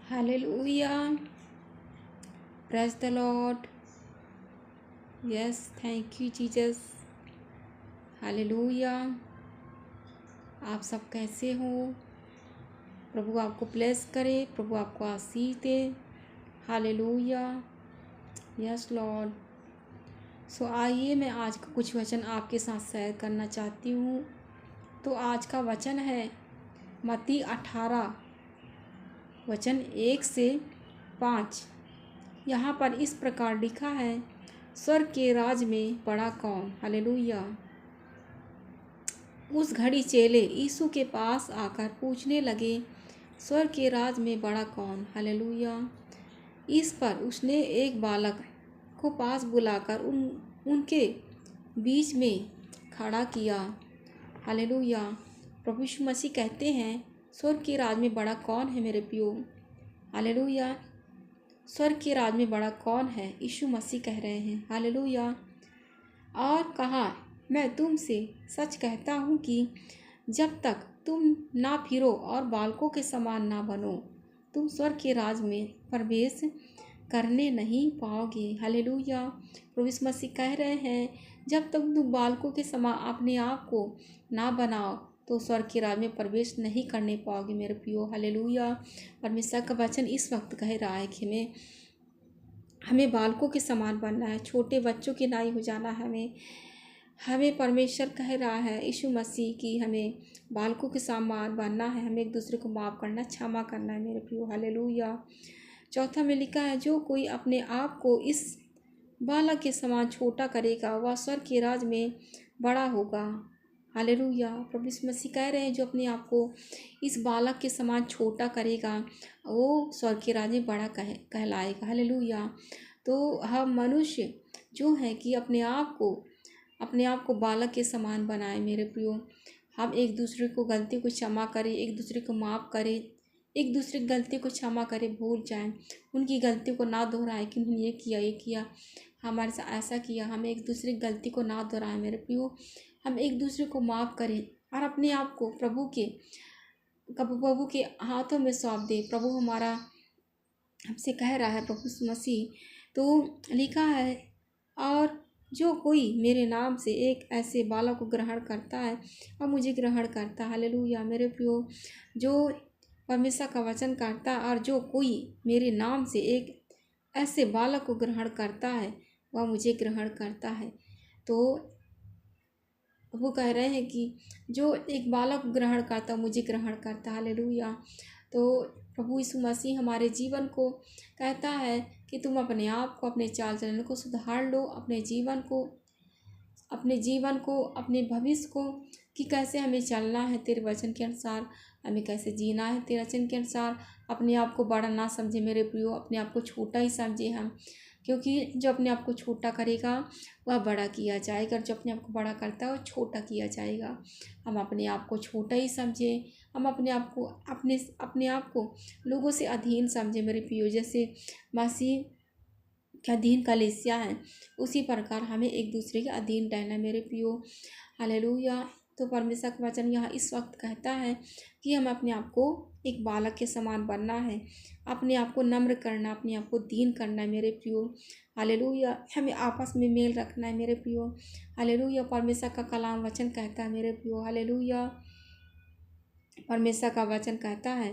Hallelujah. Praise the Lord. Yes, thank you Jesus. Hallelujah. आप सब कैसे हो? प्रभु आपको ब्लेस करे, प्रभु आपको आशीष दे। हालेलुया। Yes Lord. सो आइए मैं आज का कुछ वचन आपके साथ शेयर करना चाहती हूँ। तो आज का वचन है मत्ती 18 वचन 1 से 5। यहाँ पर इस प्रकार लिखा है, स्वर्ग के राज में बड़ा कौन? हालेलुया। उस घड़ी चेले यीशु के पास आकर पूछने लगे, स्वर्ग के राज में बड़ा कौन? हालेलुया। इस पर उसने एक बालक को पास बुलाकर उनके बीच में खड़ा किया। हालेलुया। प्रभु यीशु मसीह कहते हैं, स्वर्ग के राज में बड़ा कौन है मेरे प्रियो? हालेलुया। स्वर्ग के राज में बड़ा कौन है? यीशु मसीह कह रहे हैं। हालेलुया। और कहा, मैं तुमसे सच कहता हूँ कि जब तक तुम ना फिरो और बालकों के समान ना बनो, तुम स्वर्ग के राज में प्रवेश करने नहीं पाओगे। हालेलुया। प्रभु यीशु मसीह कह रहे हैं, जब तक तुम बालकों के समान अपने आप को ना बनाओ तो स्वर्ग के राज में प्रवेश नहीं करने पाओगे मेरे प्रियो। हालेलुया। परमेश्वर का वचन इस वक्त कह रहा है कि हमें बालकों के समान बनना है, छोटे बच्चों के नाई हो जाना है। हमें परमेश्वर कह रहा है यीशु मसीह की हमें बालकों के समान बनना है, हमें एक दूसरे को माफ़ करना, क्षमा करना है मेरे प्रियो। हालेलुया। चौथा में लिखा है, जो कोई अपने आप को इस बालक के समान छोटा करेगा वह स्वर्ग के राज में बड़ा होगा। हालेलुया। प्रभु यीशु मसीह कह रहे हैं, जो अपने आप को इस बालक के समान छोटा करेगा वो स्वर्ग के राज में बड़ा कहलाएगा। हालेलुया। तो हम मनुष्य जो है कि अपने आप को बालक के समान बनाए मेरे प्रियो। हम एक दूसरे को गलती को क्षमा करें, एक दूसरे को माफ़ करें, एक दूसरे की गलती को क्षमा करें, भूल जाएं, उनकी गलती को ना दोहराएं कि उन्होंने ये किया हमारे साथ ऐसा किया। हमें एक दूसरे की गलती को ना दोहराएं मेरे प्रियो। हम एक दूसरे को माफ़ करें और अपने आप को प्रभु के हाथों में सौंप दें। प्रभु हमारा हमसे कह रहा है, प्रभु मसीह तो लिखा है, और जो कोई मेरे नाम से एक ऐसे बालक को ग्रहण करता है और मुझे ग्रहण करता है। हालेलुया। मेरे प्रियो, जो परमेश्वर का वचन करता और जो कोई मेरे नाम से एक ऐसे बालक को ग्रहण करता है वह मुझे ग्रहण करता है। तो वो कह रहे हैं कि जो एक बालक को ग्रहण करता मुझे ग्रहण करता। हालेलुया। तो प्रभु यीशु मसीह हमारे जीवन को कहता है कि तुम अपने आप को, अपने चाल चलन को सुधार लो, अपने जीवन को, अपने भविष्य को, कि कैसे हमें चलना है तेरे वचन के अनुसार, हमें कैसे जीना है तेरे वचन के अनुसार। अपने आप को बड़ा ना समझे मेरे प्रियो, अपने आप को छोटा ही समझे हम, क्योंकि जो अपने आप को छोटा करेगा वह बड़ा किया जाएगा, जो अपने आप को बड़ा करता है वह छोटा किया जाएगा। हम अपने आप को छोटा ही समझें, हम अपने आप को लोगों से अधीन समझें मेरे प्रियो। जैसे मसीह के अधीन कलीसिया है, उसी प्रकार हमें एक दूसरे के अधीन रहना मेरे प्रियो। हालेलुया। तो परमेश्वर का वचन यहाँ इस वक्त कहता है कि हम अपने आप को एक बालक के समान बनना है, अपने आप को नम्र करना, अपने आप को दीन करना है मेरे प्रियो। हालेलुया। हमें आपस में मेल रखना है मेरे प्रियो। हालेलुया। परमेश्वर का कलाम वचन कहता है मेरे प्रियो। हालेलुया। परमेश्वर का वचन कहता है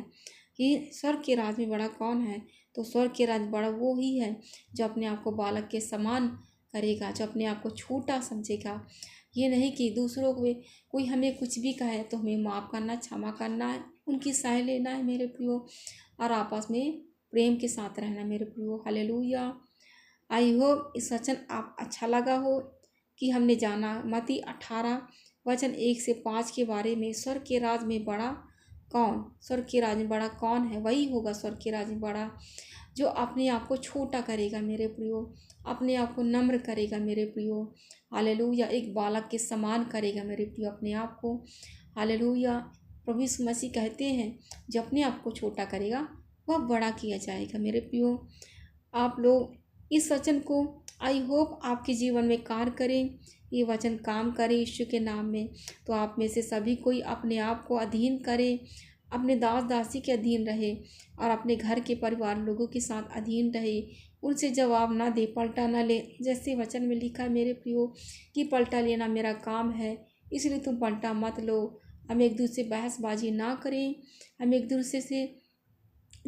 कि स्वर्ग के राज में बड़ा कौन है? तो स्वर्ग के राज बड़ा वो ही है जो अपने आप को बालक के समान करेगा, जो अपने आप को छोटा समझेगा। ये नहीं कि दूसरों को कोई हमें कुछ भी कहे तो हमें माफ़ करना, क्षमा करना है, उनकी सहाय लेना है मेरे प्रियो, और आपस में प्रेम के साथ रहना मेरे प्रियो। हालेलुया। आई होप इस वचन आप अच्छा लगा हो कि हमने जाना मत्ती 18 वचन 1 से 5 के बारे में। स्वर्ग के राज में बड़ा कौन? स्वर्ग के राज में बड़ा कौन है? वही होगा स्वर्ग के राज में बड़ा जो अपने आप को छोटा करेगा मेरे प्रियो, अपने आप को नम्र करेगा मेरे प्रियो। हालेलुया। एक बालक के समान करेगा मेरे प्रियो अपने आप को। हालेलुया। प्रभु यीशु मसीह कहते हैं, जो अपने आप को छोटा करेगा वह बड़ा किया जाएगा मेरे प्रियो। आप लोग इस वचन को आई होप आपके जीवन में कार्य करें, ये वचन काम करे यीशु के नाम में। तो आप में से सभी कोई अपने आप को अधीन करे, अपने दास दासी के अधीन रहे और अपने घर के परिवार लोगों के साथ अधीन रहे, उनसे जवाब ना दे, पलटा ना ले। जैसे वचन में लिखा है मेरे प्रियो कि पलटा लेना मेरा काम है, इसलिए तुम पलटा मत लो। हम एक दूसरे से बहसबाजी ना करें, हम एक दूसरे से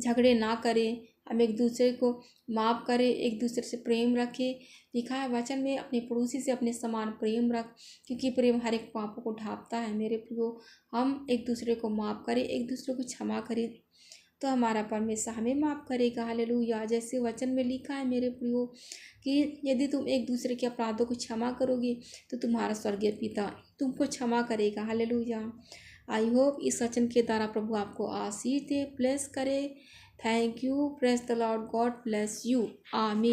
झगड़े ना करें, हम एक दूसरे को माफ़ करें, एक दूसरे से प्रेम रखें। लिखा है वचन में अपने पड़ोसी से अपने समान प्रेम रख, क्योंकि प्रेम हर एक पापों को ढांपता है। मेरे प्रियो, हम एक दूसरे को माफ़ करें, एक दूसरे को क्षमा करें, तो हमारा परमेश्वर हमें माफ़ करेगा। हालेलुया। जैसे वचन में लिखा है मेरे प्रियो कि यदि तुम एक दूसरे के अपराधों को क्षमा करोगे तो तुम्हारा स्वर्गीय पिता तुमको क्षमा करेगा। हालेलुया। आई होप इस वचन के द्वारा प्रभु आपको आशीष दे, ब्लेस करे। Thank you. Praise the Lord. God bless you. आमीन।